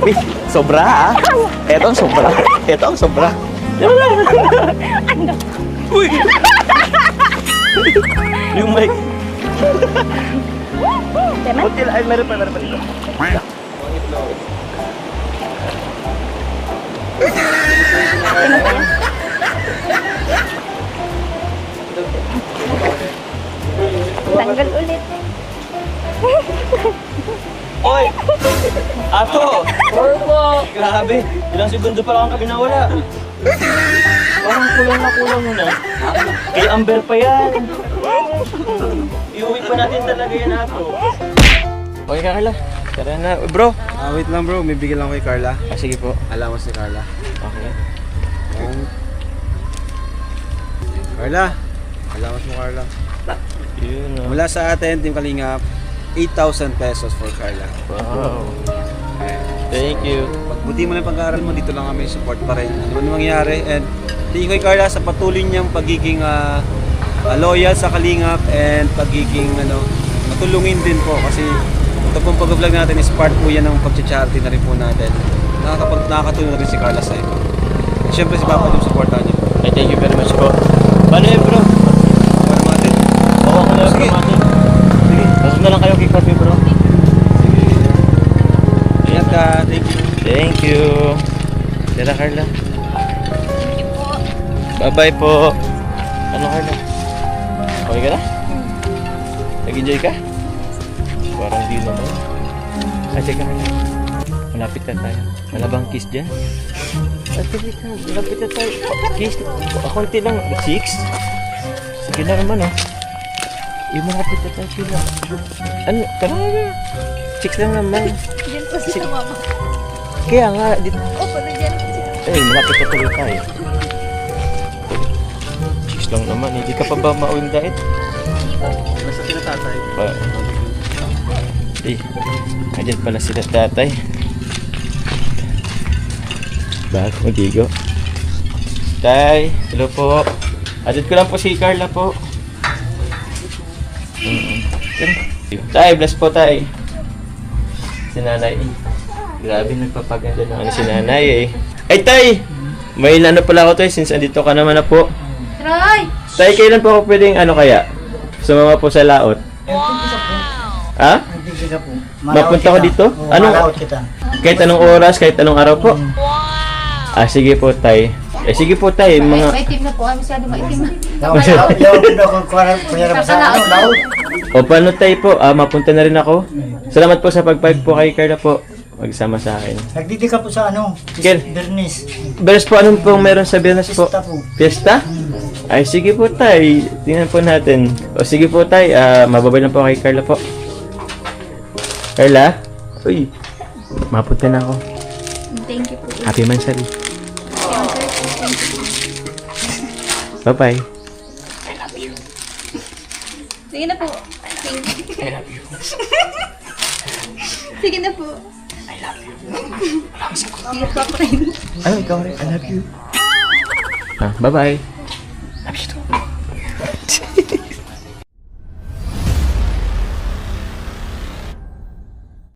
Uy, sobra ha. Ito ang sobra. Ito ang sobra. Ano? Uy! Yung mic. Teman? Hotel, ay meron pa dito. Tingnan ko yan. Tanggal ulit. Oy! Ato! Grabe! Ilang segundo pa lang kami nawala. Parang kulang na na. Kay Amber pa yan. Iuwi pa natin talaga yan, Ato. Okay ka, Carla. Tara na. Bro! Wait lang bro, may bigyan lang kay Carla. Sige po. Alawas ni Carla. Okay. Carla! Alawas mo Carla. Yun. Mula sa atin, Team Kalingap, 8,000 pesos for Carla. Wow. Thank you. Pagbuti mo lang pag-aaral mo, dito lang kami support pa rin. Ano man mangyari. And thank you kay Carla sa patuloy niyang pagiging loyal sa Kalingap and pagiging matulungin din po kasi ito pong pag-vlog natin is part po yan ng pag-charity na rin po natin. Nakakatulong na rin si Carla sa ito. At syempre si Papa yung supportan niya. Ay, thank you very much po. Paano yun, bro? Para natin. Oo, ako na yung Sige. natin. Sige. Nasod na lang kayo kay Coffee, bro. Sige. Ingat ka. Thank you. Thank you. Tara, Carla. Thank you po. Bye-bye po. Ano, Carla? Okay ka na? Nag-enjoy ka? Parang di naman. Teka na lang. Malapit na tayo. Wala bang kiss dyan? Teka, malapit na tayo. Kiss? Konti lang. 6? Sige na naman, oh. Malapit na tayo sila. Ano? Tara na. 6 lang naman. Diyan po sila mama. Kaya nga, dito. Opo, na dyan po sila. Malapit na tuloy tayo. 6 lang naman. Hindi ka pa ba mauwing dahit? Basta pinatatay. Andyan pala sila tatay. Bago magigo. Tay, hello po. Adit ko lang po si Carla po. Tay, bless po tay. Si nanay. Grabe nagpapaganda ng si nanay eh. Ay tay! May ano pala ako tay since andito ka naman na po. Troy! Tay, kailan po ako pwedeng kita? Sumama po sa laot. Ha? Mapunta ko dito? Anong kita? kahit anong oras, kahit anong araw po? Sige po tay. Sige po tay, mga Maitim na po. Masyado maitim na. o paano tay po? Mapunta na rin ako. Salamat po sa pagpayag po kay Carla po. Magsama sa akin. Nagdidi ka po sa Ken. Bernis. Beres po, anong pong meron sa Biyernes po? Pista po. Fiesta? Ay, sige po tay. Tingnan po natin. O sige po tay, mababay lang po kay Carla po. Carla? Uy, mapunta na ako. Thank you po. Happy Mansari. Bye-bye. Sige na po. Thank you. I love you. Sige na po. I love you. Sige po ako rin. Ano, ikaw rin? I love you. Bye-bye. Love you too.